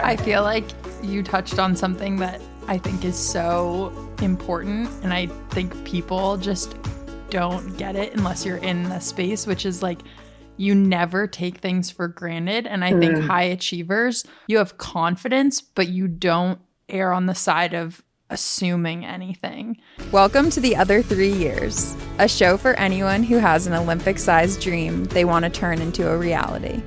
I feel like you touched on something that I think is so important, and I think people just don't get it unless you're in the space, which is like you never take things for granted. And I think high achievers, you have confidence, but you don't err on the side of assuming anything. Welcome to The Other 3 Years, a show for anyone who has an Olympic-sized dream they want to turn into a reality.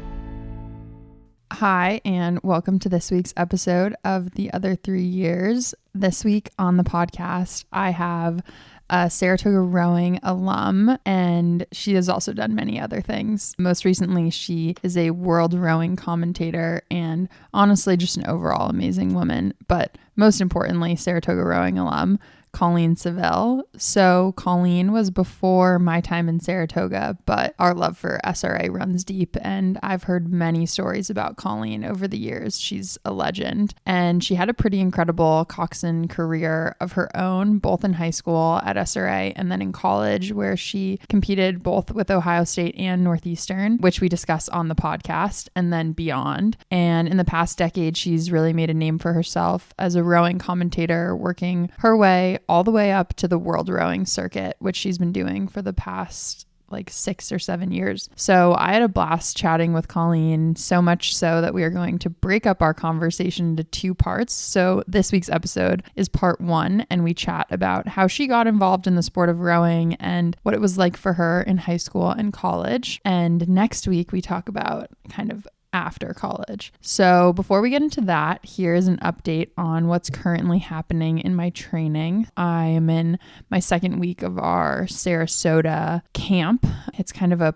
Hi, and welcome to this week's episode of The Other 3 Years. This week on the podcast, I have a Saratoga rowing alum, and she has also done many other things. Most recently, she is a world rowing commentator and honestly just an overall amazing woman. But most importantly, Saratoga rowing alum, Colleen Saville. So Colleen was before my time in Saratoga, but our love for SRA runs deep, and I've heard many stories about Colleen over the years. She's a legend, and she had a pretty incredible coxswain career of her own, both in high school at SRA and then in college, where she competed both with Ohio State and Northeastern, which we discuss on the podcast, and then beyond. And in the past decade, she's really made a name for herself as a rowing commentator, working her way all the way up to the world rowing circuit, which she's been doing for the past like 6 or 7 years. So I had a blast chatting with Colleen, so much so that we are going to break up our conversation into 2 parts. So this week's episode is part 1, and we chat about how she got involved in the sport of rowing and what it was like for her in high school and college. And next week we talk about kind of after college. So before we get into that, here's an update on what's currently happening in my training. I am in my 2nd week of our Sarasota camp. It's kind of a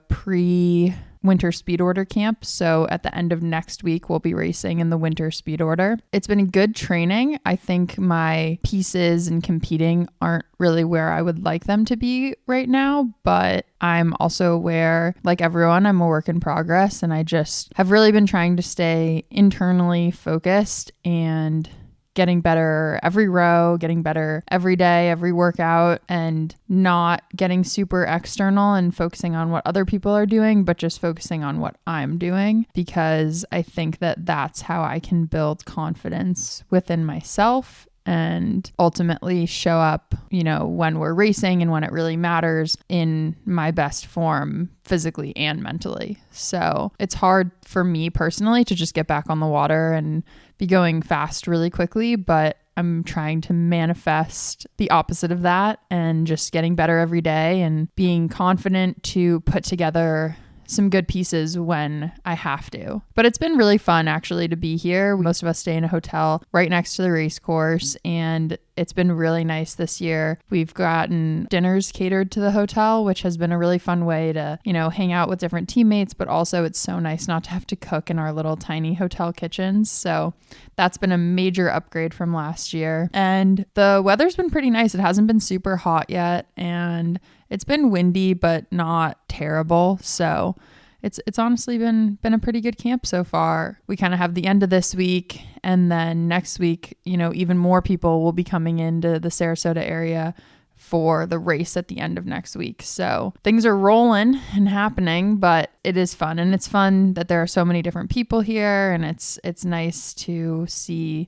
winter speed order camp. So at the end of next week, we'll be racing in the winter speed order. It's been good training. I think my pieces and competing aren't really where I would like them to be right now, but I'm also aware, like everyone, I'm a work in progress, and I just have really been trying to stay internally focused and getting better every row, getting better every day, every workout, and not getting super external and focusing on what other people are doing, but just focusing on what I'm doing, because I think that that's how I can build confidence within myself and ultimately show up, when we're racing and when it really matters in my best form physically and mentally. So it's hard for me personally to just get back on the water and be going fast really quickly, but I'm trying to manifest the opposite of that and just getting better every day and being confident to put together some good pieces when I have to. But it's been really fun actually to be here. Most of us stay in a hotel right next to the race course, and it's been really nice this year. We've gotten dinners catered to the hotel, which has been a really fun way to, hang out with different teammates, but also it's so nice not to have to cook in our little tiny hotel kitchens. So that's been a major upgrade from last year. And the weather's been pretty nice. It hasn't been super hot yet, and it's been windy, but not terrible. So it's honestly been a pretty good camp so far. We kind of have the end of this week, and then next week, even more people will be coming into the Sarasota area for the race at the end of next week. So things are rolling and happening, but it is fun. And it's fun that there are so many different people here, and it's nice to see,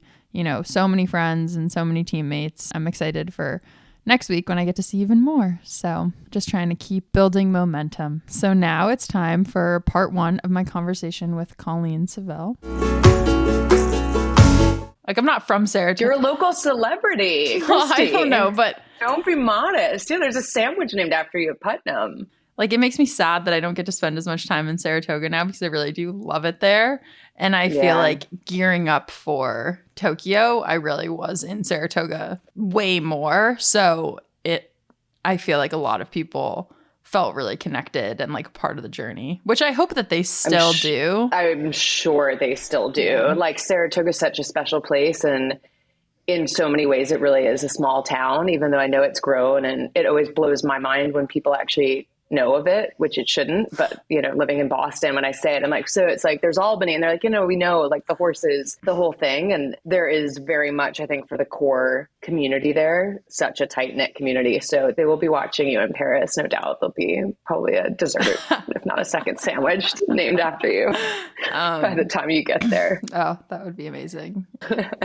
so many friends and so many teammates. I'm excited for next week when I get to see even more. So just trying to keep building momentum. So now it's time for part 1 of my conversation with Colleen Saville. Like, I'm not from Saratoga. You're a local celebrity, Kristi. Well, I don't know, but don't be modest. Yeah, there's a sandwich named after you at Putnam. Like, it makes me sad that I don't get to spend as much time in Saratoga now, because I really do love it there. And I feel like gearing up for Tokyo, I really was in Saratoga way more. So I feel like a lot of people felt really connected and like part of the journey, which I hope that they still do. I'm sure they still do. Yeah. Like, Saratoga is such a special place, and in so many ways it really is a small town, even though I know it's grown, and it always blows my mind when people actually know of it, which it shouldn't. But, living in Boston, when I say it, I'm like, so it's like, there's Albany. And they're like, we know like the horses, the whole thing. And there is very much, I think, for the core community there, such a tight knit community. So they will be watching you in Paris. No doubt there'll be probably a dessert, if not a second sandwich named after you by the time you get there. Oh, that would be amazing.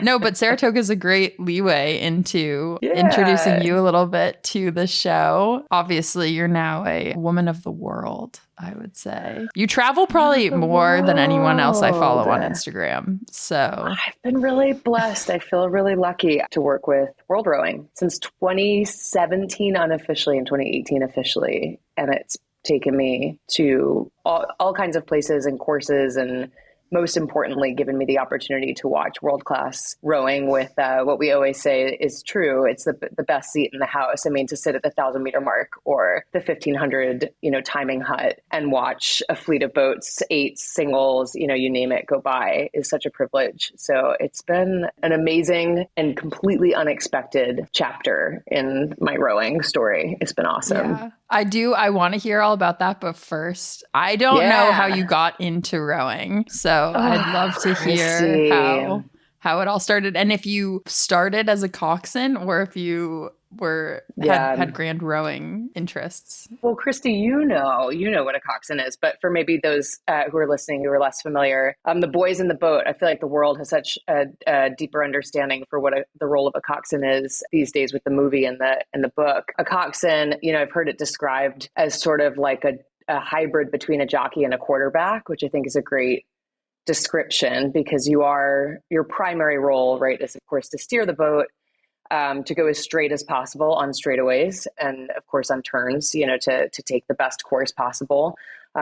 No, but Saratoga is a great leeway into introducing you a little bit to the show. Obviously, you're now a woman of the world, I would say. You travel probably more than anyone else I follow on Instagram. So I've been really blessed. I feel really lucky to work with World Rowing since 2017 unofficially and 2018 officially. And it's taken me to all kinds of places and courses, and most importantly, given me the opportunity to watch world-class rowing with what we always say is true. It's the best seat in the house. I mean, to sit at the 1,000-meter mark or the 1,500, timing hut and watch a fleet of boats, eights, singles, you name it, go by is such a privilege. So it's been an amazing and completely unexpected chapter in my rowing story. It's been awesome. Yeah. I want to hear all about that. But first, I don't know how you got into rowing. So I'd love to hear how it all started. And if you started as a coxswain or if you had grand rowing interests. Well, Kristi, you know what a coxswain is, but for maybe those who are listening who are less familiar, the boys in the boat, I feel like the world has such a deeper understanding for what the role of a coxswain is these days with the movie and the book. A coxswain, I've heard it described as sort of like a hybrid between a jockey and a quarterback, which I think is a great description, because your primary role, right, is of course to steer the boat, to go as straight as possible on straightaways, and of course on turns, to take the best course possible.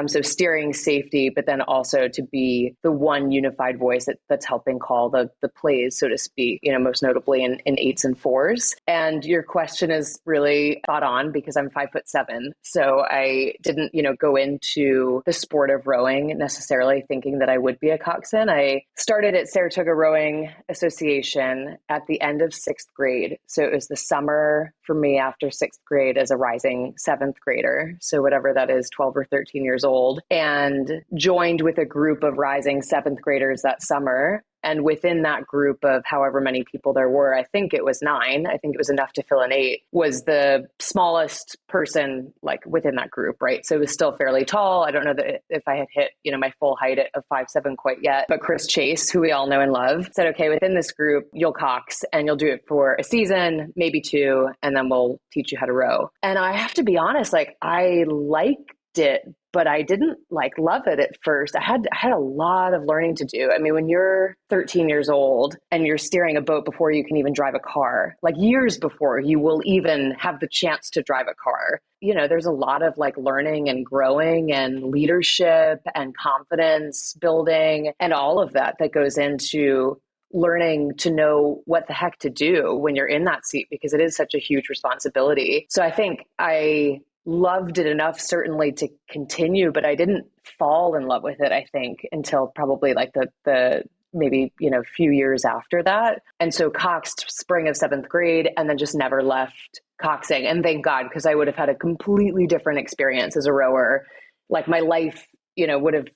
So steering, safety, but then also to be the one unified voice that's helping call the plays, so to speak, most notably in eights and fours. And your question is really spot on, because I'm 5'7". So I didn't, go into the sport of rowing necessarily thinking that I would be a coxswain. I started at Saratoga Rowing Association at the end of 6th grade. So it was the summer for me after 6th grade as a rising 7th grader. So whatever that is, 12 or 13 years old, and joined with a group of rising 7th graders that summer. And within that group of however many people there were, I think it was 9, I think it was enough to fill an 8, was the smallest person like within that group, right? So it was still fairly tall. I don't know that if I had hit, my full height of 5'7" quite yet, but Chris Chase, who we all know and love, said, okay, within this group, you'll cox and you'll do it for a season, maybe 2, and then we'll teach you how to row. And I have to be honest, I liked it, but I didn't love it at first. I had a lot of learning to do. I mean, when you're 13 years old and you're steering a boat before you can even drive a car, years before you will even have the chance to drive a car, there's a lot of learning and growing and leadership and confidence building and all of that goes into learning to know what the heck to do when you're in that seat, because it is such a huge responsibility. So I think I loved it enough certainly to continue, but I didn't fall in love with it, I think, until probably the maybe, few years after that. And so coxed spring of 7th grade and then just never left coxing. And thank God, because I would have had a completely different experience as a rower. My life, would have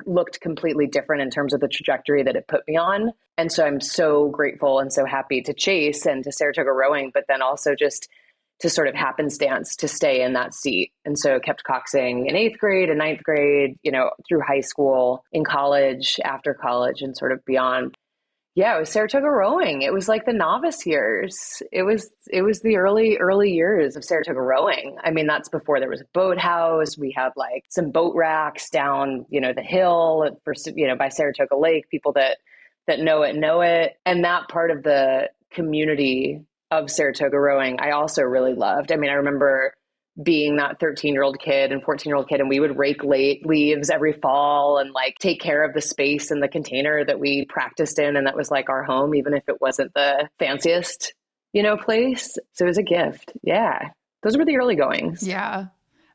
looked completely different in terms of the trajectory that it put me on. And so I'm so grateful and so happy to Chase and to Saratoga Rowing, but then also just to sort of happenstance to stay in that seat. And so kept coxing in 8th grade and 9th grade, through high school, in college, after college, and sort of beyond. Yeah, it was Saratoga Rowing. It was the novice years. It was the early years of Saratoga Rowing. I mean, that's before there was a boathouse. We had some boat racks down, the hill for, by Saratoga Lake, people that know it. And that part of the community of Saratoga Rowing, I also really loved. I mean, I remember being that 13-year-old kid and 14-year-old kid, and we would rake leaves every fall and take care of the space in the container that we practiced in. And that was our home, even if it wasn't the fanciest, place. So it was a gift. Yeah. Those were the early goings. Yeah.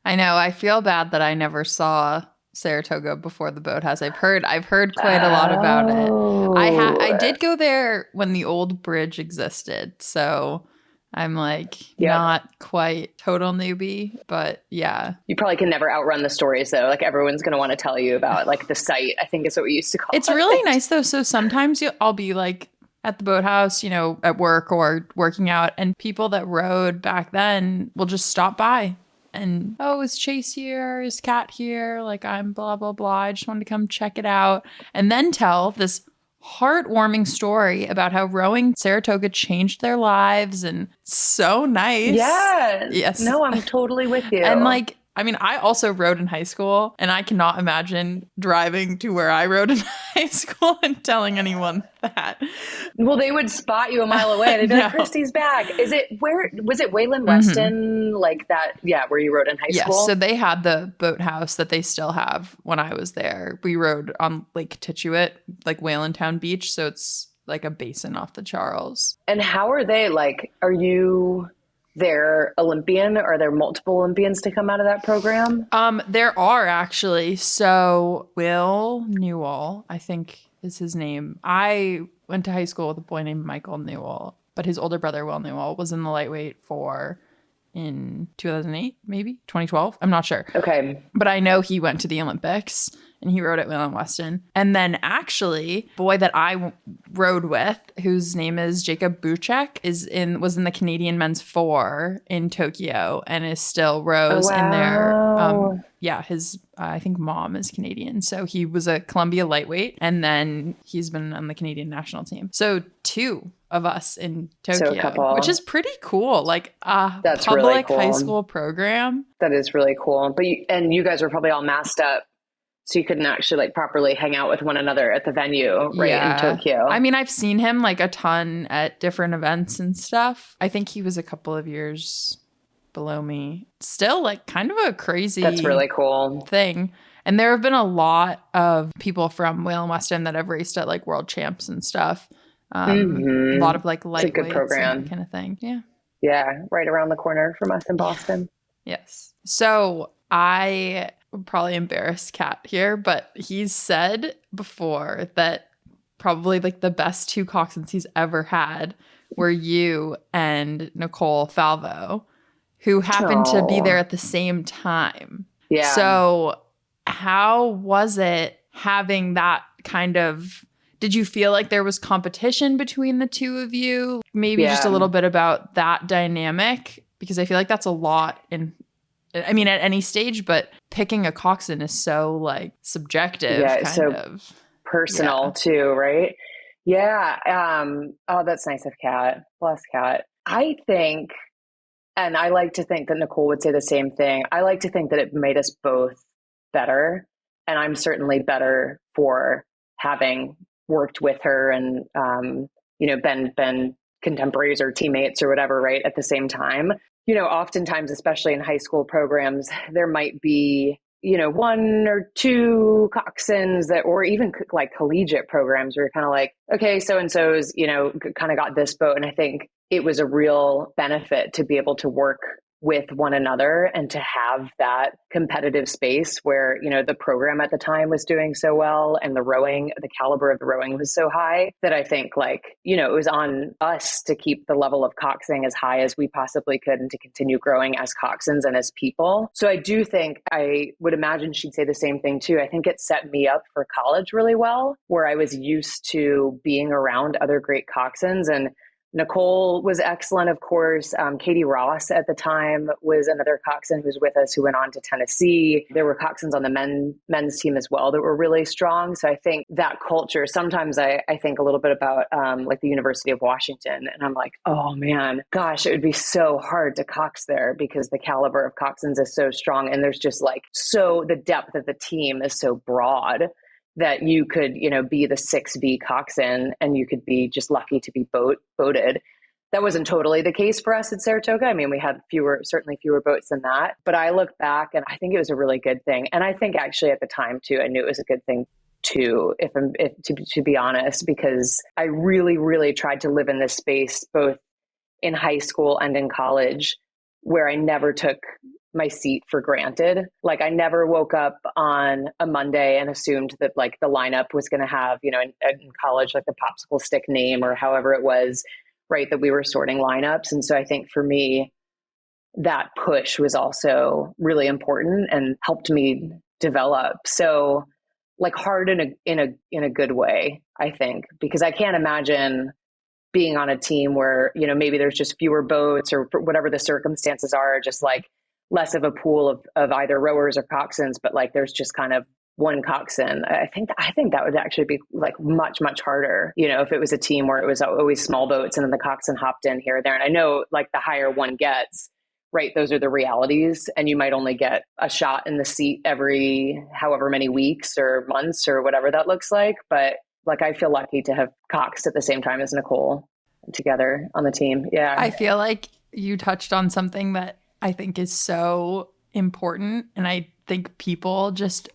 I know. I feel bad that I never saw Saratoga before the boathouse. I've heard quite a lot about it. I did go there when the old bridge existed. So I'm like Yep. not quite total newbie, but yeah. You probably can never outrun the stories though. Like everyone's going to want to tell you about like the site, I think is what we used to call It's it. really nice though. So sometimes I'll be like at the boathouse, at work or working out, and people that rode back then will just stop by and, oh, is Chase here? Is Kat here? Like, I'm blah, blah, blah. I just wanted to come check it out. And then tell this heartwarming story about how rowing Saratoga changed their lives, and so nice. Yeah. Yes. No, I'm totally with you. And like, I mean, I also rode in high school, and I cannot imagine driving to where I rode in high school and telling anyone that. Well, they would spot you a mile away. They'd be like, Kristi's back. Was it Wayland Weston? Like that? Yeah. Where you rode in high school? Yes. So they had the boathouse that they still have when I was there. We rode on Lake Tituate, like Whalentown Beach. So it's like a basin off the Charles. And how are they like, are you their Olympian? Are there multiple Olympians to come out of that program? There are actually. So Will Newell, I think is his name. I went to high school with a boy named Michael Newell, but his older brother, Will Newell, was in the lightweight in 2008, maybe 2012. I'm not sure. Okay. But I know he went to the Olympics and he rode at Wayland Weston. And then actually, boy that I rode with, whose name is Jacob Buchek, was in the Canadian men's 4 in Tokyo and is still rows in there. His I think mom is Canadian. So he was a Columbia lightweight, and then he's been on the Canadian national team. So 2 of us in Tokyo, which is pretty cool. Like that's public really cool. High school program. That is really cool. But you guys were probably all masked up, so you couldn't actually like properly hang out with one another at the venue, right? In Tokyo. I mean, I've seen him like a ton at different events and stuff. I think he was a couple of years below me. Still like kind of a crazy That's really cool thing. And there have been a lot of people from Wayland Weston that have raced at like world champs and stuff. A lot of like lightweights and that kind of thing. Yeah. Yeah. Right around the corner from us in Boston. Yes. So I would probably embarrass Kat here, but he's said before that probably like the best 2 coxswains he's ever had were you and Nicole Falvo, who happened to be there at the same time. Yeah. So how was it having that kind of, did you feel like there was competition between the 2 of you? Maybe just a little bit about that dynamic, because I feel like that's a lot at any stage, but picking a coxswain is so like subjective. Yeah, kind so of personal too, right? Yeah. That's nice of Kat. Bless Kat. I think, and I like to think that Nicole would say the same thing. I like to think that it made us both better. And I'm certainly better for having worked with her and, been contemporaries or teammates or whatever, right, at the same time. Oftentimes, especially in high school programs, there might be, 1 or 2 coxswains or even like collegiate programs where you're kind of like, okay, so-and-so's, kind of got this boat. And I think it was a real benefit to be able to work with one another and to have that competitive space where, the program at the time was doing so well and the caliber of the rowing was so high that I think it was on us to keep the level of coxing as high as we possibly could and to continue growing as coxswains and as people. So I do think, I would imagine she'd say the same thing too. I think it set me up for college really well, where I was used to being around other great coxswains. And Nicole was excellent, of course. Katie Ross at the time was another coxswain who was with us, who went on to Tennessee. There were coxswains on the men's team as well that were really strong. So I think that culture, sometimes I think a little bit about like the University of Washington, and I'm like, oh man, gosh, it would be so hard to cox there because the caliber of coxswains is so strong. And there's just the depth of the team is so broad that you could, be the 6V coxswain and you could be just lucky to be boated. That wasn't totally the case for us at Saratoga. I mean, we had certainly fewer boats than that. But I look back and I think it was a really good thing. And I think actually at the time too, I knew it was a good thing too, to be honest, because I really, really tried to live in this space, both in high school and in college, where I never took my seat for granted. Like I never woke up on a Monday and assumed that the lineup was going to have, in college, the popsicle stick name or however it was. right, that we were sorting lineups. And so I think for me, that push was also really important and helped me develop. So like hard in a good way, I think, because I can't imagine being on a team where, you know, maybe there's just fewer boats or whatever the circumstances are, just like less of a pool of either rowers or coxswains, but like there's just kind of one coxswain. I think that would actually be like much, much harder, you know, if it was a team where it was always small boats and then the coxswain hopped in here or there. And I know like the higher one gets, right, those are the realities, and you might only get a shot in the seat every however many weeks or months or whatever that looks like. But like, I feel lucky to have coxed at the same time as Nicole together on the team. Yeah. I feel like you touched on something that I think is so important. And I think people just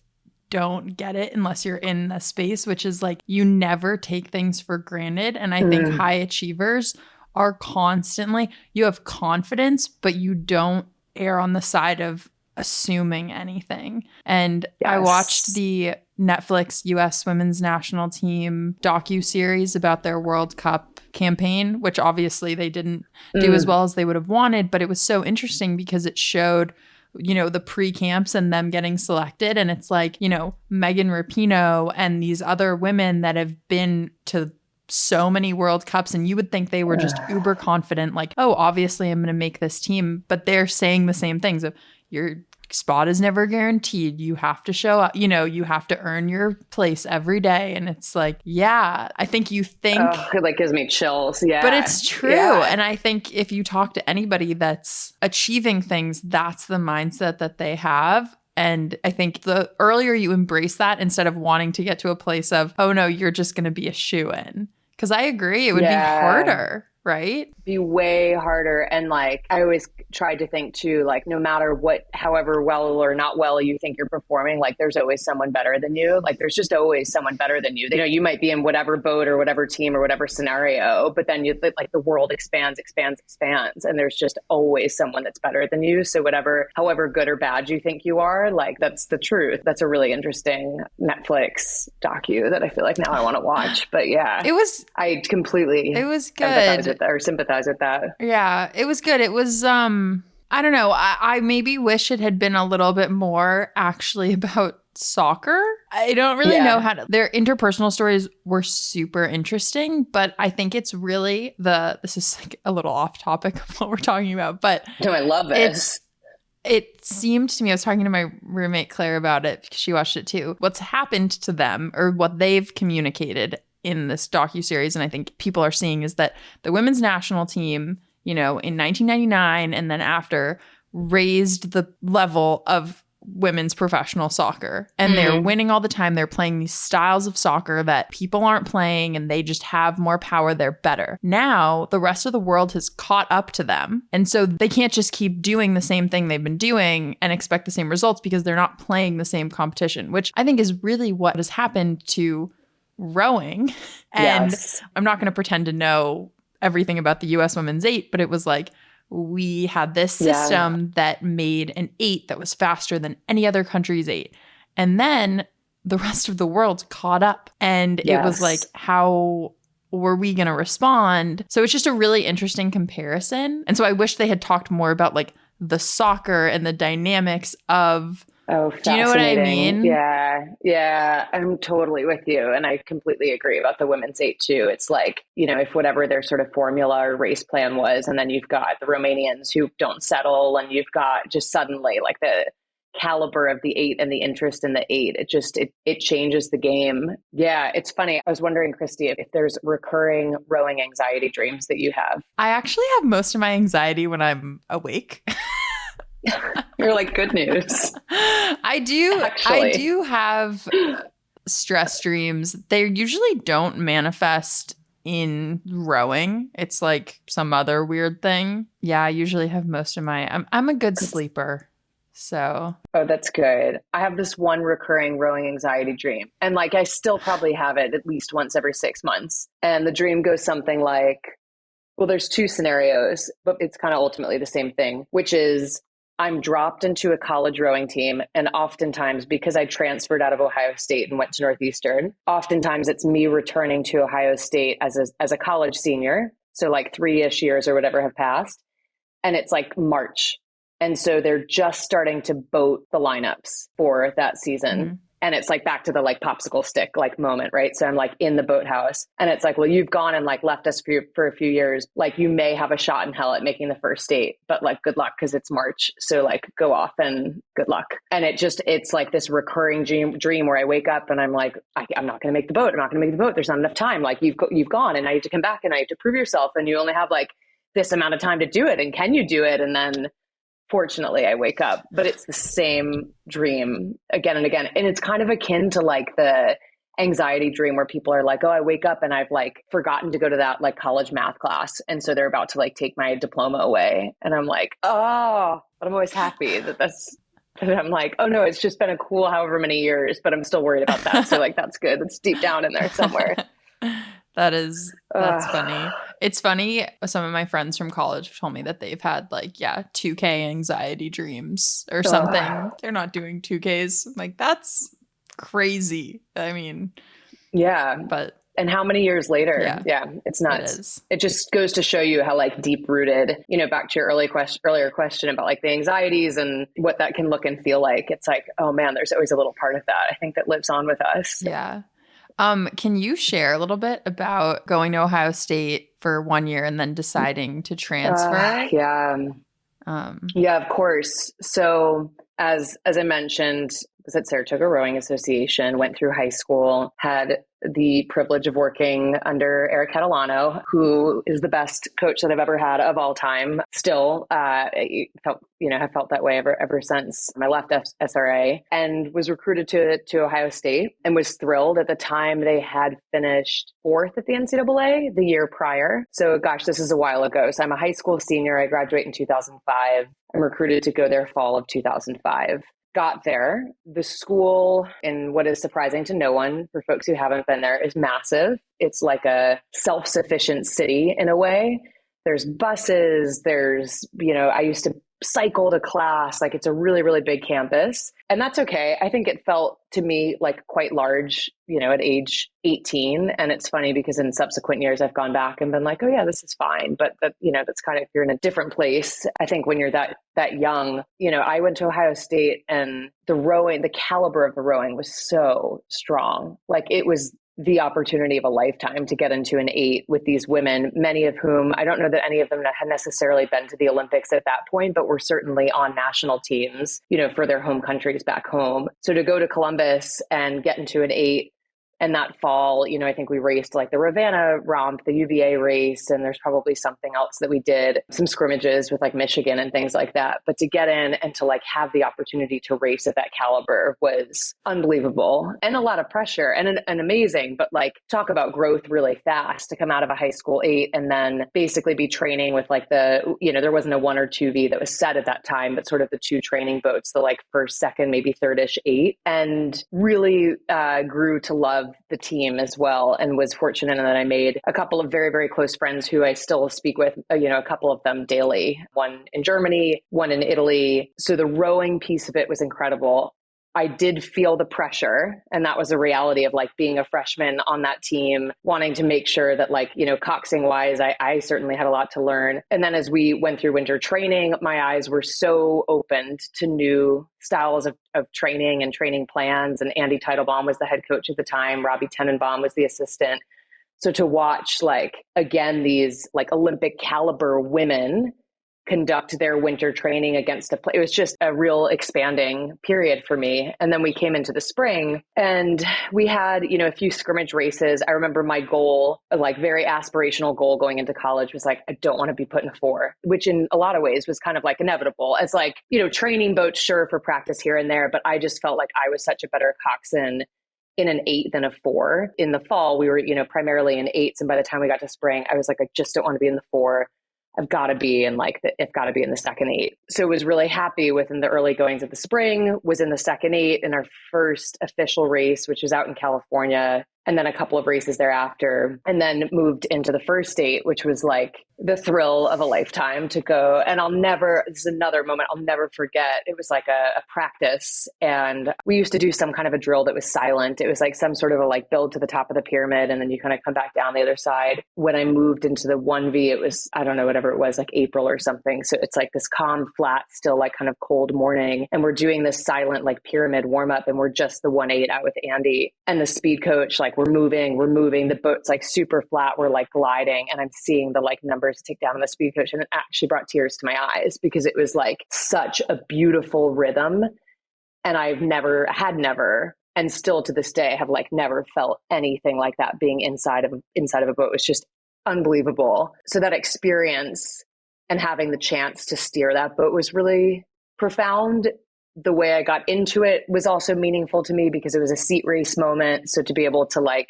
don't get it unless you're in the space, which is like, you never take things for granted. And I think high achievers are constantly, you have confidence, but you don't err on the side of assuming anything. And I watched the Netflix US Women's National Team docu-series about their World Cup campaign, which obviously they didn't do as well as they would have wanted, but it was so interesting because it showed, you know, the pre-camps and them getting selected. And it's like, you know, Megan Rapinoe and these other women that have been to so many World Cups, and you would think they were just uber confident, like, oh, obviously I'm going to make this team. But they're saying the same things of, your spot is never guaranteed. You have to show up, you know, you have to earn your place every day. And it's like, yeah, I think you think it like gives me chills. Yeah. But it's true. Yeah. And I think if you talk to anybody that's achieving things, that's the mindset that they have. And I think the earlier you embrace that, instead of wanting to get to a place of, oh no, you're just going to be a shoo-in. Because I agree, it would be harder, right? Be way harder. And like, I always tried to think too, like, no matter what, however well or not well you think you're performing, like there's always someone better than you. Like there's just always someone better than you. You know, you might be in whatever boat or whatever team or whatever scenario, but then you like the world expands. And there's just always someone that's better than you. So whatever, however good or bad you think you are, like that's the truth. That's a really interesting Netflix docu that I feel like now I want to watch. But yeah, I completely sympathize with that. Yeah, it was good. It was, I don't know. I maybe wish it had been a little bit more actually about soccer. I don't really know how to, their interpersonal stories were super interesting, but I think it's really this is like a little off topic of what we're talking about, but no, I love this. It seemed to me, I was talking to my roommate Claire about it because she watched it too. What's happened to them, or what they've communicated in this docuseries, and I think people are seeing, is that the women's national team, you know, in 1999 and then after, raised the level of women's professional soccer, and they're winning all the time. They're playing these styles of soccer that people aren't playing, and they just have more power. They're better. Now the rest of the world has caught up to them, and so they can't just keep doing the same thing they've been doing and expect the same results, because they're not playing the same competition, which I think is really what has happened to rowing. And I'm not going to pretend to know everything about the US Women's 8, but it was like, we had this system that made an 8 that was faster than any other country's 8. And then the rest of the world caught up, and it was like, how were we going to respond? So it's just a really interesting comparison. And so I wish they had talked more about like the soccer and the dynamics of, do you know what I mean? Yeah, I'm totally with you. And I completely agree about the women's 8 too. It's like, you know, if whatever their sort of formula or race plan was, and then you've got the Romanians who don't settle, and you've got just suddenly like the caliber of the 8 and the interest in the 8, it changes the game. Yeah, it's funny. I was wondering, Kristi, if there's recurring rowing anxiety dreams that you have. I actually have most of my anxiety when I'm awake. You're like, good news. I do have stress dreams. They usually don't manifest in rowing. It's like some other weird thing. Yeah, I usually have most of my, I'm a good sleeper. So. Oh, that's good. I have this one recurring rowing anxiety dream. And like, I still probably have it at least once every 6 months. And the dream goes something like, well, there's 2 scenarios, but it's kind of ultimately the same thing, which is, I'm dropped into a college rowing team. And oftentimes, because I transferred out of Ohio State and went to Northeastern, oftentimes it's me returning to Ohio State as a college senior. So like 3-ish years or whatever have passed. And it's like March. And so they're just starting to boat the lineups for that season. Mm-hmm. And it's like back to the like popsicle stick like moment, right? So I'm like in the boathouse and it's like, well, you've gone and like left us for a few years. Like you may have a shot in hell at making the first date, but like good luck because it's March. So like go off and good luck. And it's like this recurring dream where I wake up and I'm like, I'm not going to make the boat. I'm not going to make the boat. There's not enough time. Like you've gone and now you have to come back and I have to prove yourself. And you only have like this amount of time to do it. And can you do it? And then fortunately I wake up, but it's the same dream again and again. And it's kind of akin to like the anxiety dream where people are like, oh, I wake up and I've like forgotten to go to that like college math class. And so they're about to like take my diploma away. And I'm like, oh, but I'm always happy that I'm like, oh no, it's just been a cool however many years, but I'm still worried about that. So like, that's good. That's deep down in there somewhere. That's funny. It's funny. Some of my friends from college have told me that they've had like, 2K anxiety dreams or something. They're not doing 2Ks. I'm like, that's crazy. I mean, yeah. And how many years later? Yeah, it's nuts. It just goes to show you how like deep rooted, back to your earlier question about like the anxieties and what that can look and feel like. It's like, oh man, there's always a little part of that I think that lives on with us. Yeah. Can you share a little bit about going to Ohio State for 1 year and then deciding to transfer? Yeah, of course. So as I mentioned, was at Saratoga Rowing Association, went through high school, had the privilege of working under Eric Catalano, who is the best coach that I've ever had of all time. Still, have felt that way ever since I left SRA, and was recruited to Ohio State and was thrilled. At the time, they had finished 4th at the NCAA the year prior. So gosh, this is a while ago. So I'm a high school senior. I graduate in 2005. I'm recruited to go there fall of 2005. Got there. The school, and what is surprising to no one for folks who haven't been there, is massive. It's like a self-sufficient city in a way. There's buses, I used to cycle to class. Like it's a really, really big campus. And that's okay. I think it felt to me like quite large, at age 18. And it's funny because in subsequent years, I've gone back and been like, oh yeah, this is fine. But that's kind of, you're in a different place. I think when you're that young, I went to Ohio State and the caliber of the rowing was so strong. Like it was the opportunity of a lifetime to get into an 8 with these women, many of whom, I don't know that any of them had necessarily been to the Olympics at that point, but were certainly on national teams, for their home countries back home. So to go to Columbus and get into an 8, and that fall, I think we raced like the Ravenna romp, the UVA race, and there's probably something else that we did, some scrimmages with like Michigan and things like that. But to get in and to like have the opportunity to race at that caliber was unbelievable and a lot of pressure and amazing. But like talk about growth really fast to come out of a high school 8 and then basically be training with like there wasn't a 1 or 2V that was set at that time, but sort of the 2 training boats, the like first, second, maybe third-ish 8, and really grew to love the team as well, and was fortunate in that I made a couple of very, very close friends who I still speak with, a couple of them daily, one in Germany, one in Italy. So the rowing piece of it was incredible. I did feel the pressure, and that was a reality of like being a freshman on that team, wanting to make sure that like, coxing wise, I certainly had a lot to learn. And then as we went through winter training, my eyes were so opened to new styles of training and training plans. And Andy Teitelbaum was the head coach at the time. Robbie Tenenbaum was the assistant. So to watch like, again, these like Olympic caliber women conduct their winter training against it was just a real expanding period for me. And then we came into the spring and we had, a few scrimmage races. I remember my goal, like very aspirational goal going into college, was like, I don't want to be put in a 4, which in a lot of ways was kind of like inevitable. It's like, training boats, sure, for practice here and there, but I just felt like I was such a better coxswain in an 8 than a 4. In the fall, we were, primarily in 8s. And by the time we got to spring, I was like, I just don't want to be in the 4. I've got to be in I've got to be in the second 8. So was really happy within the early goings of the spring, was in the second 8 in our first official race, which was out in California. and then a couple of races thereafter, and then moved into the first state, which was like the thrill of a lifetime to go. And this is another moment I'll never forget. It was like a practice, and we used to do some kind of a drill that was silent. It was like some sort of a like build to the top of the pyramid, and then you kind of come back down the other side. When I moved into the 1V, it was, I don't know, whatever it was, like April or something. So it's like this calm, flat, still like kind of cold morning. And we're doing this silent like pyramid warm up, and we're just the 1-8 out with Andy and the speed coach. Like we're moving, the boat's like super flat. We're like gliding, and I'm seeing the like numbers tick down on the speed coach. And it actually brought tears to my eyes because it was like such a beautiful rhythm. And I've never, and still to this day have like never felt anything like that being inside of a boat. It was just unbelievable. So that experience and having the chance to steer that boat was really profound. The way I got into it was also meaningful to me because it was a seat race moment. So to be able to like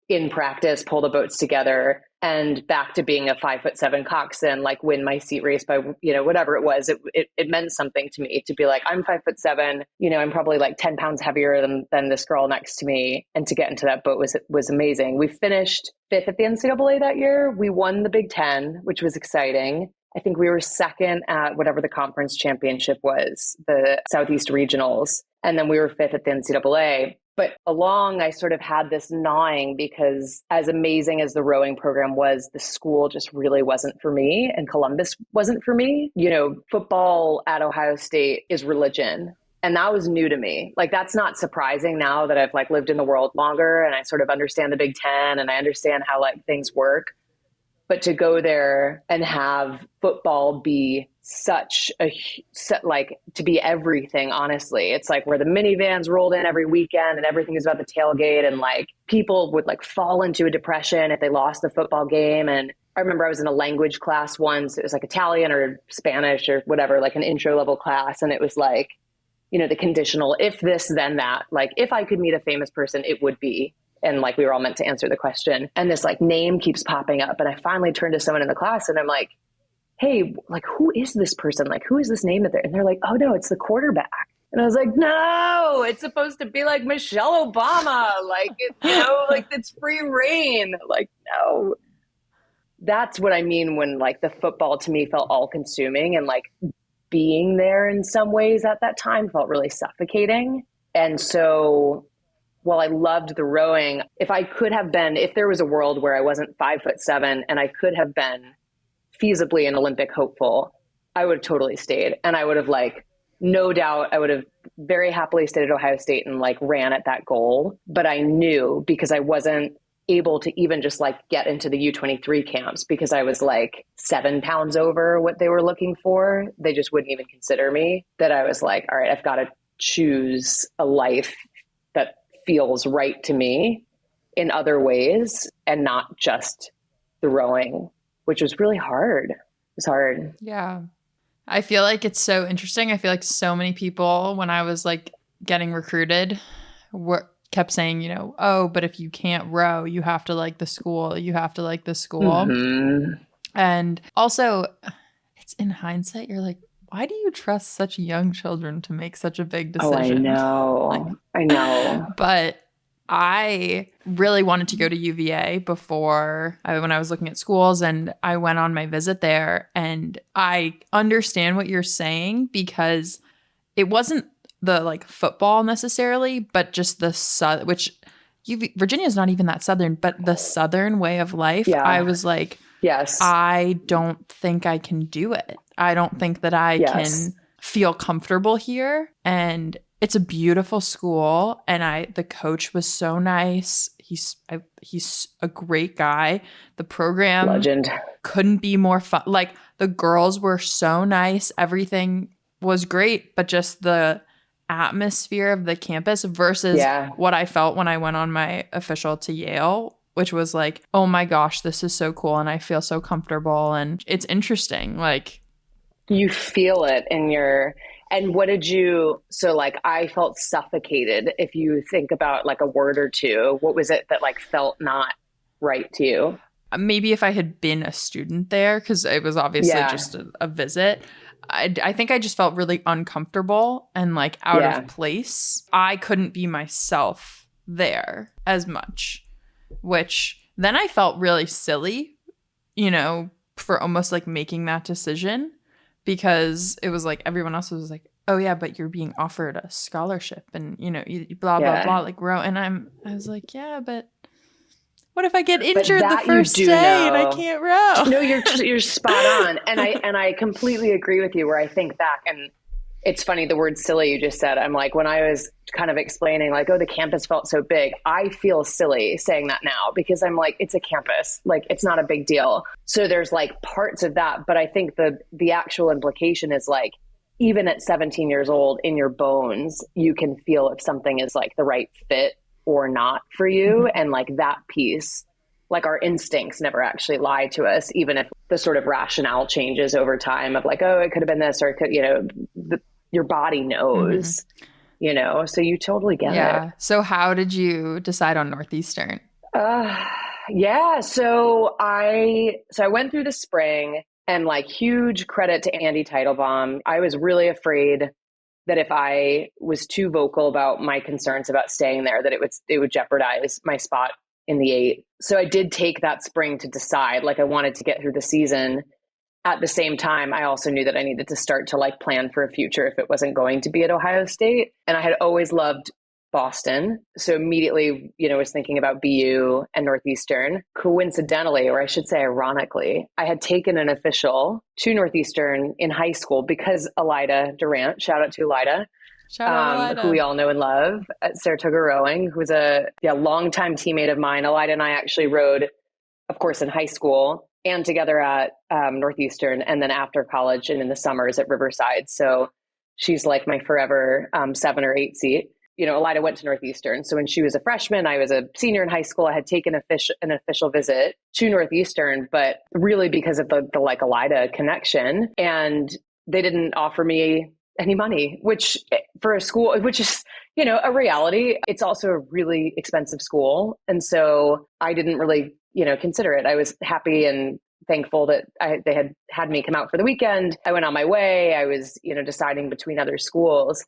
in practice, pull the boats together, and back to being a 5'7" coxswain, like win my seat race by, whatever it was, it meant something to me to be like, I'm 5'7", I'm probably like 10 pounds heavier than this girl next to me. And to get into that boat was amazing. We finished 5th at the NCAA that year. We won the Big Ten, which was exciting. I think we were second at whatever the conference championship was, the Southeast regionals. And then we were 5th at the NCAA. But I sort of had this gnawing because as amazing as the rowing program was, the school just really wasn't for me, and Columbus wasn't for me. Football at Ohio State is religion. And that was new to me. Like, that's not surprising now that I've like lived in the world longer and I sort of understand the Big Ten and I understand how like things work. But to go there and have football be to be everything, honestly, it's like where the minivans rolled in every weekend and everything is about the tailgate, and like people would like fall into a depression if they lost the football game. And I remember I was in a language class once. It was like Italian or Spanish or whatever, like an intro level class. And it was like, the conditional, if this, then that, like if I could meet a famous person, it would be. And like, we were all meant to answer the question. And this like name keeps popping up. And I finally turned to someone in the class and I'm like, hey, like, who is this person? Like, who is this name that they're, and they're like, oh no, it's the quarterback. And I was like, no, it's supposed to be like Michelle Obama. Like, like it's free reign. Like, no, that's what I mean when like the football to me felt all consuming, and like being there in some ways at that time felt really suffocating. And so while I loved the rowing, if there was a world where I wasn't 5'7" and I could have been feasibly an Olympic hopeful, I would have totally stayed. And I would have like, no doubt, I would have very happily stayed at Ohio State and like ran at that goal. But I knew, because I wasn't able to even just like get into the U23 camps because I was like 7 pounds over what they were looking for. They just wouldn't even consider me, that I was like, all right, I've got to choose a life that feels right to me in other ways and not just the rowing, which was really hard. It was hard. Yeah. I feel like it's so interesting. I feel like so many people, when I was like getting recruited, kept saying, oh, but if you can't row, you have to like the school. You have to like the school. Mm-hmm. And also, it's in hindsight, you're like, why do you trust such young children to make such a big decision? Oh, I know. But I really wanted to go to UVA when I was looking at schools, and I went on my visit there, and I understand what you're saying because it wasn't the like football necessarily, but just the Virginia is not even that Southern, but the Southern way of life. Yeah. I was like, yes, I don't think I can do it. I don't think that I can feel comfortable here. And it's a beautiful school. And the coach was so nice. He's a great guy. The program legend couldn't be more fun. Like, the girls were so nice. Everything was great, but just the atmosphere of the campus versus what I felt when I went on my official to Yale, which was like, oh my gosh, this is so cool. And I feel so comfortable. And it's interesting. Like, you feel it in and what did you, so like, I felt suffocated. If you think about like a word or two, what was it that like felt not right to you? Maybe if I had been a student there, because it was obviously just a visit. I think I just felt really uncomfortable and like out of place. I couldn't be myself there as much, which then I felt really silly, you know, for almost like making that decision, because it was like everyone else was like, oh yeah, but you're being offered a scholarship and, you know, blah, blah, blah, like row. And I was like, yeah, but what if I get injured the first day and I can't row? No, you're spot on. And I completely agree with you, where I think back, and it's funny, the word silly you just said. I'm like, when I was kind of explaining like, oh, the campus felt so big, I feel silly saying that now, because I'm like, it's a campus, like it's not a big deal. So there's like parts of that. But I think the actual implication is like, even at 17 years old, in your bones, you can feel if something is like the right fit or not for you. Mm-hmm. And like that piece, like our instincts never actually lie to us, even if the sort of rationale changes over time of like, oh, it could have been this, or it could, you know, your body knows, you know, so you totally get it. So how did you decide on Northeastern? Yeah. So I went through the spring, and like huge credit to Andy Teitelbaum. I was really afraid that if I was too vocal about my concerns about staying there, that it would jeopardize my spot in the 8. So I did take that spring to decide, like I wanted to get through the season. At the same time, I also knew that I needed to start to like plan for a future if it wasn't going to be at Ohio State. And I had always loved Boston. So immediately, you know, was thinking about BU and Northeastern. Coincidentally, or I should say ironically, I had taken an official to Northeastern in high school because Elida Durant, shout out to Elida, who we all know and love at Saratoga Rowing, who was a longtime teammate of mine. Elida and I actually rowed, of course, in high school and together at Northeastern, and then after college and in the summers at Riverside. So she's like my forever 7 or 8 seat. You know, Elida went to Northeastern. So when she was a freshman, I was a senior in high school. I had taken an official visit to Northeastern, but really because of the like Elida connection. And they didn't offer me any money, which for a school, which is, you know, a reality. It's also a really expensive school. And so I didn't really, you know, consider it. I was happy and thankful that they had me come out for the weekend. I went on my way. I was, you know, deciding between other schools.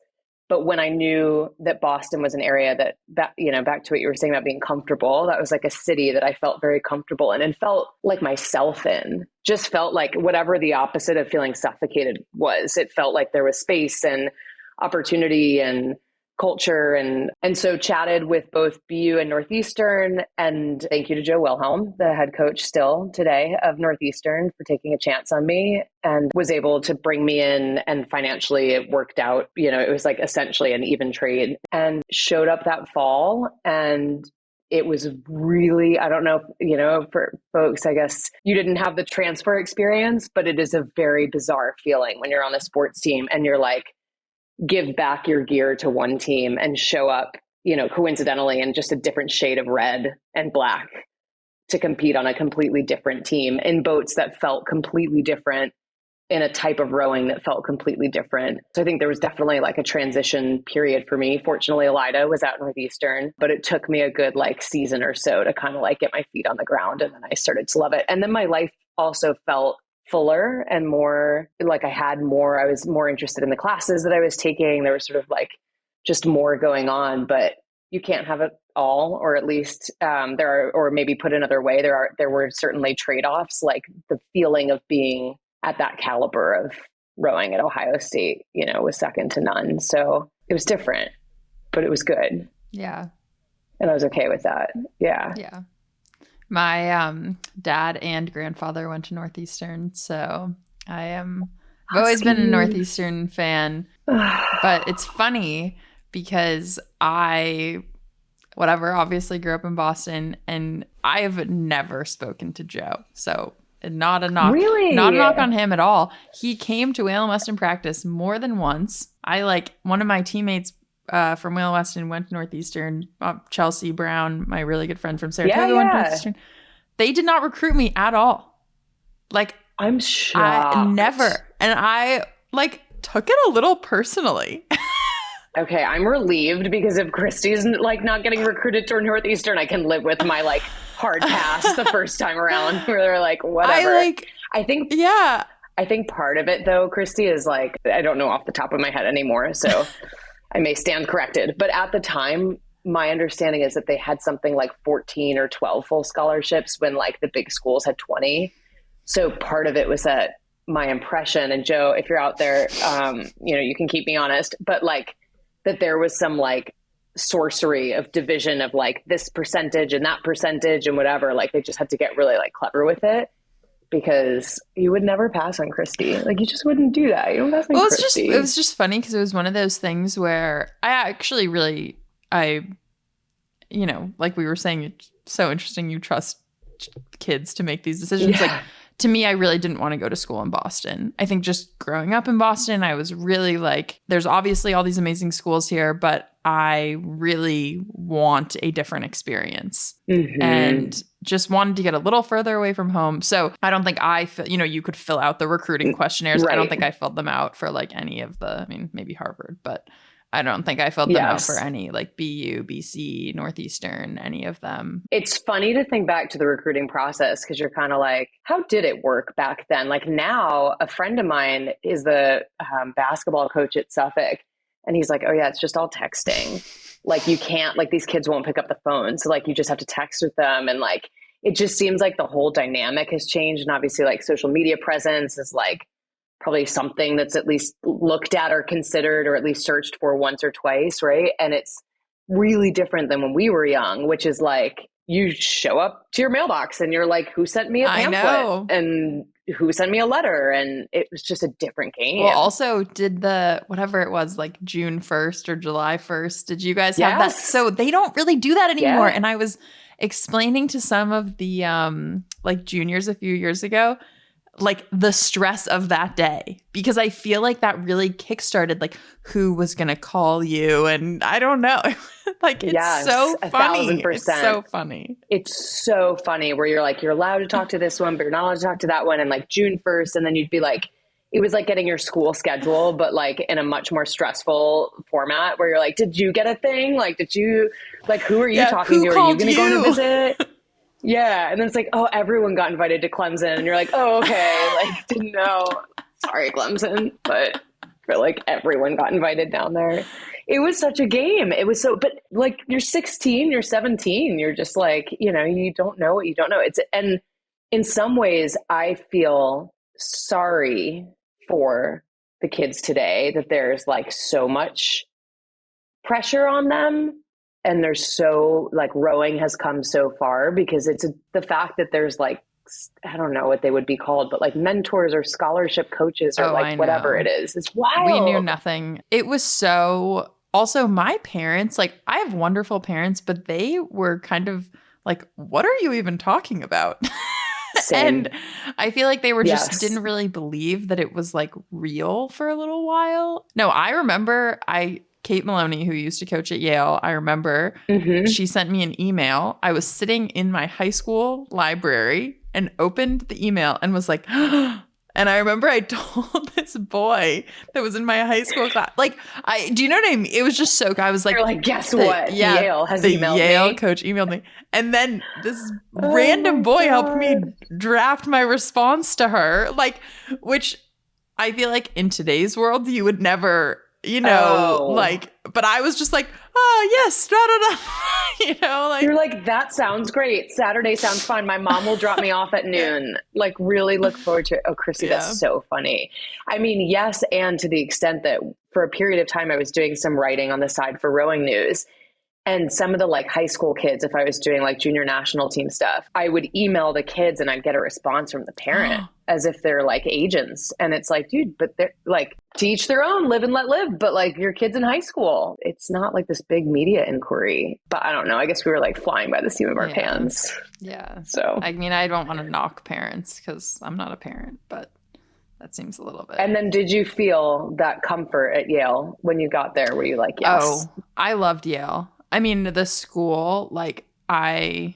But when I knew that Boston was an area that, you know, back to what you were saying about being comfortable, that was like a city that I felt very comfortable in and felt like myself in. Just felt like whatever the opposite of feeling suffocated was. It felt like there was space and opportunity and culture. And so chatted with both BU and Northeastern. And thank you to Joe Wilhelm, the head coach still today of Northeastern, for taking a chance on me and was able to bring me in. And financially it worked out. You know, it was like essentially an even trade, and showed up that fall. And it was really, I don't know, you know, for folks, I guess you didn't have the transfer experience, but it is a very bizarre feeling when you're on a sports team and you're like, give back your gear to one team and show up, you know, coincidentally in just a different shade of red and black to compete on a completely different team in boats that felt completely different, in a type of rowing that felt completely different. So I think there was definitely like a transition period for me. Fortunately, Elida was at Northeastern, but it took me a good like season or so to kind of like get my feet on the ground. And then I started to love it. And then my life also felt fuller and more like I was more interested in the classes that I was taking. There was sort of like just more going on, but you can't have it all, or at least or maybe put another way, there were certainly trade-offs. Like the feeling of being at that caliber of rowing at Ohio State, you know, was second to none. So it was different, but it was good. Yeah. And I was okay with that. Yeah. Yeah. My dad and grandfather went to Northeastern, so I've always been a Northeastern fan. But it's funny because obviously grew up in Boston, and I have never spoken to Joe. So not a knock, really? Not a knock on him at all. He came to Whalen Weston practice more than once. One of my teammates from Whalen Weston went to Northeastern. Chelsea Brown, my really good friend from Saratoga, went to Northeastern. They did not recruit me at all. Like, I'm shocked. I never. And I like took it a little personally. Okay, I'm relieved, because if Kristi's like not getting recruited to Northeastern, I can live with my like hard pass the first time around, where they're like, whatever. I think part of it though, Kristi, is like, I don't know off the top of my head anymore, so I may stand corrected. But at the time, my understanding is that they had something like 14 or 12 full scholarships when like the big schools had 20. So part of it was that my impression, and Joe, if you're out there, you can keep me honest, but like that there was some like sorcery of division of like this percentage and that percentage and whatever. Like they just had to get really like clever with it, because you would never pass on Kristi. Like you just wouldn't do that. You don't pass on Kristi. It was just funny because it was one of those things where I actually really, like we were saying, it's so interesting you trust kids to make these decisions. Yeah. Like to me, I really didn't want to go to school in Boston. I think just growing up in Boston, I was really like, there's obviously all these amazing schools here, but I really want a different experience and just wanted to get a little further away from home. So I don't think you could fill out the recruiting questionnaires. Right. I don't think I filled them out for like any of maybe Harvard, but I don't think I filled them out for any like BU, BC, Northeastern, any of them. It's funny to think back to the recruiting process because you're kind of like, how did it work back then? Like now, a friend of mine is the basketball coach at Suffolk. And he's like, oh yeah, it's just all texting. Like you can't, like these kids won't pick up the phone. So like you just have to text with them. And like, it just seems like the whole dynamic has changed. And obviously like social media presence is like probably something that's at least looked at or considered or at least searched for once or twice, right? And it's really different than when we were young, which is like you show up to your mailbox and you're like, who sent me a pamphlet and who sent me a letter? And it was just a different game. Well, also did whatever it was, like June 1st or July 1st, did you guys have that? So they don't really do that anymore. Yeah. And I was explaining to some of the like juniors a few years ago, like the stress of that day, because I feel like that really kickstarted like who was going to call you. And I don't know, like it's so funny. 1,000%. It's so funny. It's so funny where you're like, you're allowed to talk to this one, but you're not allowed to talk to that one. And like June 1st. And then you'd be like, it was like getting your school schedule, but like in a much more stressful format where you're like, did you get a thing? Like, who are you talking to? Are you going to go on a visit? Yeah. And then it's like, oh, everyone got invited to Clemson. And you're like, oh, okay. Like, didn't know. Sorry, Clemson. But for like everyone got invited down there. It was such a game. It was but like you're 16, you're 17. You're just like, you don't know what you don't know. And in some ways I feel sorry for the kids today that there's like so much pressure on them. And there's so like rowing has come so far because it's the fact that there's like, I don't know what they would be called, but like mentors or scholarship coaches or like whatever it is. It's wild. We knew nothing. It was so, also my parents, like I have wonderful parents, but they were kind of like, what are you even talking about? And I feel like they were just didn't really believe that it was like real for a little while. No, I remember Kate Maloney, who used to coach at Yale, I remember she sent me an email. I was sitting in my high school library and opened the email and was like, and I remember I told this boy that was in my high school class, like, do you know what I mean? It was just so, I was like, you're like, guess what? Yale has emailed me. Yale coach emailed me. And then this random boy helped me draft my response to her, like, which I feel like in today's world, you would never, but I was just like, oh, yes, like. You're like, that sounds great. Saturday sounds fine. My mom will drop me off at noon. Like, really look forward to it. Oh, Kristi, that's so funny. I mean, yes, and to the extent that for a period of time, I was doing some writing on the side for Rowing News. And some of the like high school kids, if I was doing like junior national team stuff, I would email the kids and I'd get a response from the parent as if they're like agents. And it's like, dude, but they're like, to each their own, live and let live. But like your kid's in high school. It's not like this big media inquiry. But I don't know. I guess we were like flying by the seat of our pants. Yeah. So, I mean, I don't want to knock parents because I'm not a parent, but that seems a little bit. And then did you feel that comfort at Yale when you got there? Were you like, yes? Oh, I loved Yale. I mean, the school, like I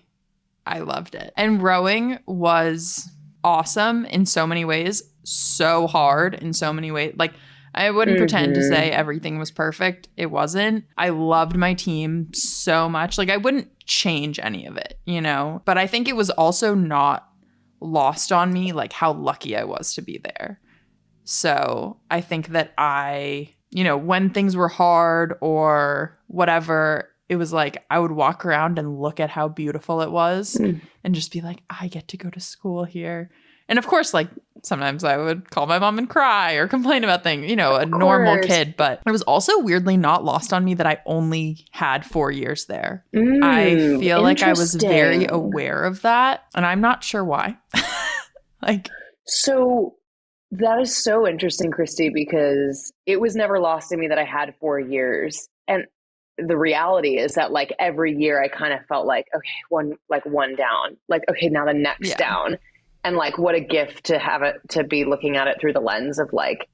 loved it. And rowing was awesome in so many ways, so hard in so many ways. Like I wouldn't pretend to say everything was perfect. It wasn't. I loved my team so much. Like I wouldn't change any of it, But I think it was also not lost on me, like how lucky I was to be there. So I think that when things were hard or whatever, it was like I would walk around and look at how beautiful it was and just be like, I get to go to school here. And of course, like sometimes I would call my mom and cry or complain about things, you know, a normal kid. But it was also weirdly not lost on me that I only had 4 years there. I feel like I was very aware of that. And I'm not sure why. So that is so interesting, Kristi, because it was never lost in me that I had 4 years. And the reality is that like every year I kind of felt like, okay, one down, like, okay, now the next down. And like, what a gift to have it, to be looking at it through the lens of like,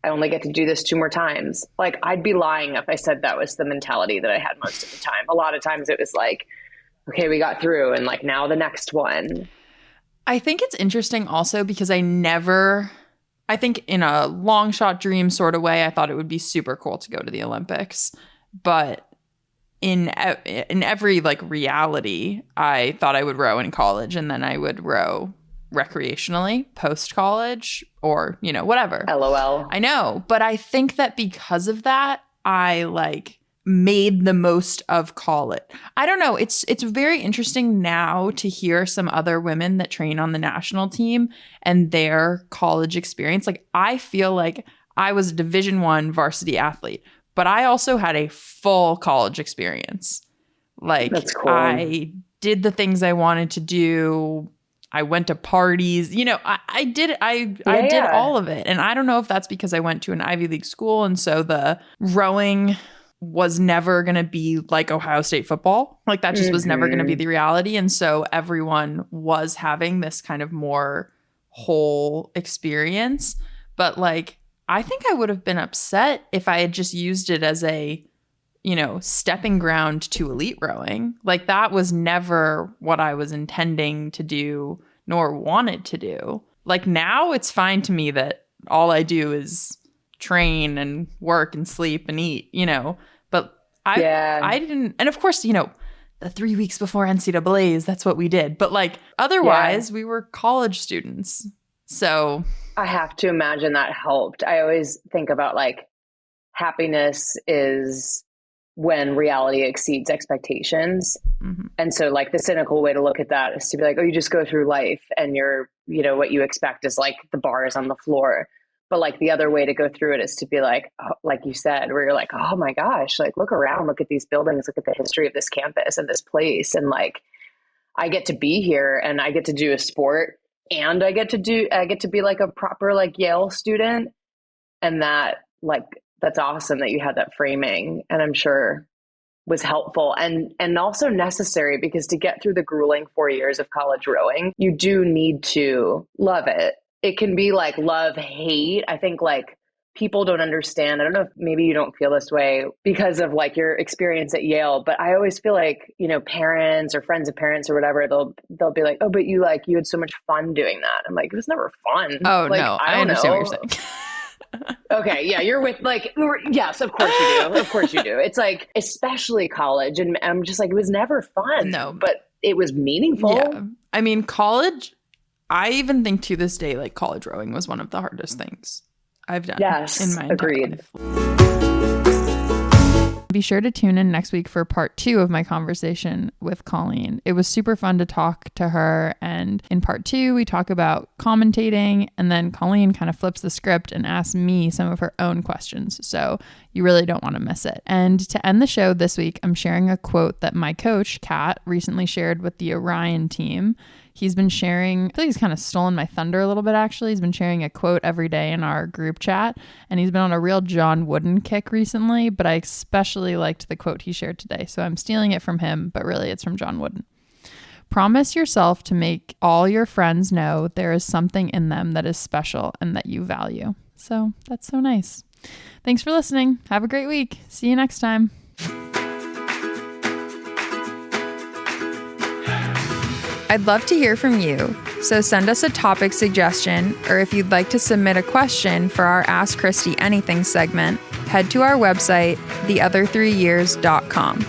I only get to do this 2 more times. Like I'd be lying if I said that was the mentality that I had most of the time. A lot of times it was like, okay, we got through and like now the next one. I think it's interesting also because I think in a long shot dream sort of way, I thought it would be super cool to go to the Olympics. But in every like reality, I thought I would row in college and then I would row recreationally post-college or, you know, whatever. LOL. I know. But I think that because of that, I like made the most of college. I don't know. It's very interesting now to hear some other women that train on the national team and their college experience. Like I feel like I was a Division I varsity athlete, but I also had a full college experience. Like that's cool. I did the things I wanted to do. I went to parties, you know, I did all of it. And I don't know if that's because I went to an Ivy League school. And so the rowing was never going to be like Ohio State football. Like that just was never going to be the reality. And so everyone was having this kind of more whole experience. But like, I think I would have been upset if I had just used it as a, you know, stepping ground to elite rowing. Like that was never what I was intending to do nor wanted to do. Like now it's fine to me that all I do is train and work and sleep and eat, you know, but I didn't. And of course, you know, the 3 weeks before NCAAs, that's what we did. But like otherwise we were college students. So I have to imagine that helped. I always think about like happiness is when reality exceeds expectations. And so like the cynical way to look at that is to be like, oh, you just go through life and you're, you know, what you expect is like the bar is on the floor. But like the other way to go through it is to be like you said, where you're like, oh my gosh, like look around, look at these buildings, look at the history of this campus and this place. And like, I get to be here and I get to do a sport and I get to be like a proper like Yale student. And that like, that's awesome that you had that framing, and I'm sure was helpful and also necessary, because to get through the grueling 4 years of college rowing, you do need to love it. It can be like love, hate. I think like people don't understand. I don't know if maybe you don't feel this way because of like your experience at Yale, but I always feel like, you know, parents or friends of parents or whatever, they'll be like, oh, but you had so much fun doing that. I'm like, it was never fun. Oh, like, no, I understand what you're saying. Okay. Yeah. You're with like, yes, of course you do. Of course you do. It's like, especially college. And I'm just like, it was never fun. No, but it was meaningful. Yeah. I mean, college, I even think to this day, like college rowing was one of the hardest things I've done in my entire life. Be sure to tune in next week for part 2 of my conversation with Colleen. It was super fun to talk to her. And in part 2, we talk about commentating. And then Colleen kind of flips the script and asks me some of her own questions. So you really don't want to miss it. And to end the show this week, I'm sharing a quote that my coach, Kat, recently shared with the Orion team. He's been sharing, I feel like he's kind of stolen my thunder a little bit, actually. He's been sharing a quote every day in our group chat, and he's been on a real John Wooden kick recently, but I especially liked the quote he shared today. So I'm stealing it from him, but really it's from John Wooden. Promise yourself to make all your friends know there is something in them that is special and that you value. So that's so nice. Thanks for listening. Have a great week. See you next time. I'd love to hear from you, so send us a topic suggestion, or if you'd like to submit a question for our Ask Kristi Anything segment, head to our website, theother3years.com.